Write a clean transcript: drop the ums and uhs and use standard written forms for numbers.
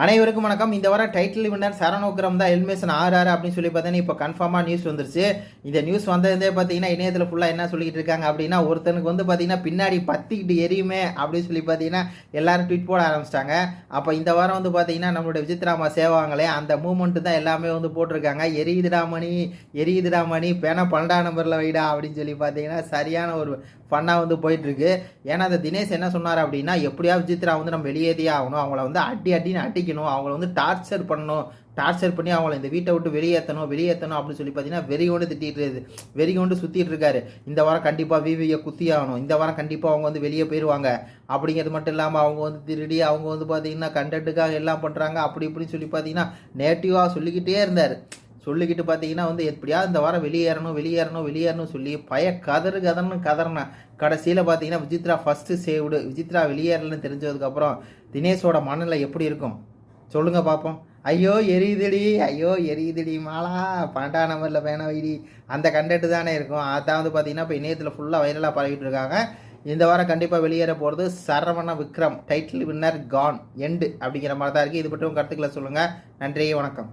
அனைவருக்கும் வணக்கம். இந்த வாரம் டைட்டில் வின்னர் சரண் விக்ரம் தான் எலிமினேஷன் ஆறாரு அப்படின்னு சொல்லி பார்த்தீங்கன்னா இப்போ கன்ஃபார்மாக நியூஸ் வந்துருச்சு. இந்த நியூஸ் வந்ததே பார்த்தீங்கன்னா இணையத்தில் ஃபுல்லாக என்ன சொல்லிட்டு இருக்காங்க அப்படின்னா, ஒருத்தனுக்கு வந்து பார்த்தீங்கன்னா பின்னாடி பத்திக்கிட்டு எரியுமே அப்படின்னு சொல்லி பார்த்தீங்கன்னா எல்லாரும் ட்வீட் போட ஆரம்பிச்சிட்டாங்க. அப்போ இந்த வாரம் வந்து பார்த்தீங்கன்னா நம்மளுடைய விசித்ராமா சேவாங்களே அந்த மூமெண்ட்டு தான் எல்லாமே வந்து போட்டிருக்காங்க. எரியுதுடா மணி பேனா 12ஆம் நம்பரில் வைடா அப்படின்னு சொல்லி பார்த்தீங்கன்னா சரியான ஒரு ஃபன்னாக வந்து போயிட்டுருக்கு. ஏன்னா அந்த தினேஷ் என்ன சொன்னார் அப்படின்னா, எப்படியாவது விசித்ரா வந்து நம்ம வெளியேறியே ஆகணும், அவங்கள வந்து அடின்னு அடிக்கணும், அவங்கள வந்து டார்ச்சர் பண்ணி அவங்கள இந்த வீட்டை விட்டு வெளியேற்றணும் அப்படின்னு சொல்லி பார்த்தீங்கன்னா வெறி கொண்டு சுற்றிட்டு இருக்காரு. இந்த வாரம் கண்டிப்பாக விவியை குத்தி ஆகணும், இந்த வாரம் கண்டிப்பாக அவங்க வந்து வெளியே போயிடுவாங்க அப்படிங்கிறது மட்டும் இல்லாமல் அவங்க வந்து திருடி அவங்க வந்து பார்த்தீங்கன்னா கண்டென்ட்டுக்காக எல்லாம் பண்ணுறாங்க அப்படி இப்படின்னு சொல்லி பார்த்தீங்கன்னா நேட்டிவாக சொல்லிக்கிட்டே இருந்தார். சொல்லிக்கிட்டு பார்த்தீங்கன்னா வந்து எப்படியாவது இந்த வாரம் வெளியேறணும் சொல்லி கதறணும். கடைசியில் பார்த்தீங்கன்னா விசித்ரா ஃபஸ்ட்டு சேவ்டு, விசித்ரா வெளியேறலன்னு தெரிஞ்சதுக்கப்புறம் தினேஷோட மனநிலை எப்படி இருக்கும் சொல்லுங்கள் பார்ப்போம். ஐயோ எரியுதுடி மாலா 12ஆம் நம்பரில் பேன வைடி அந்த கண்டென்ட் தானே இருக்கும். அதான் வந்து பார்த்தீங்கன்னா இப்போ இணையத்தில் ஃபுல்லாக வைரலாக பரவிட்டு இருக்காங்க. இந்த வாரம் கண்டிப்பாக வெளியேற போகிறது சரவண விக்ரம், டைட்டில் வின்னர் கான் எண்டு அப்படிங்கிற மாதிரி தான் இருக்குது. இது பற்றி கருத்துக்களை சொல்லுங்கள். நன்றி, வணக்கம்.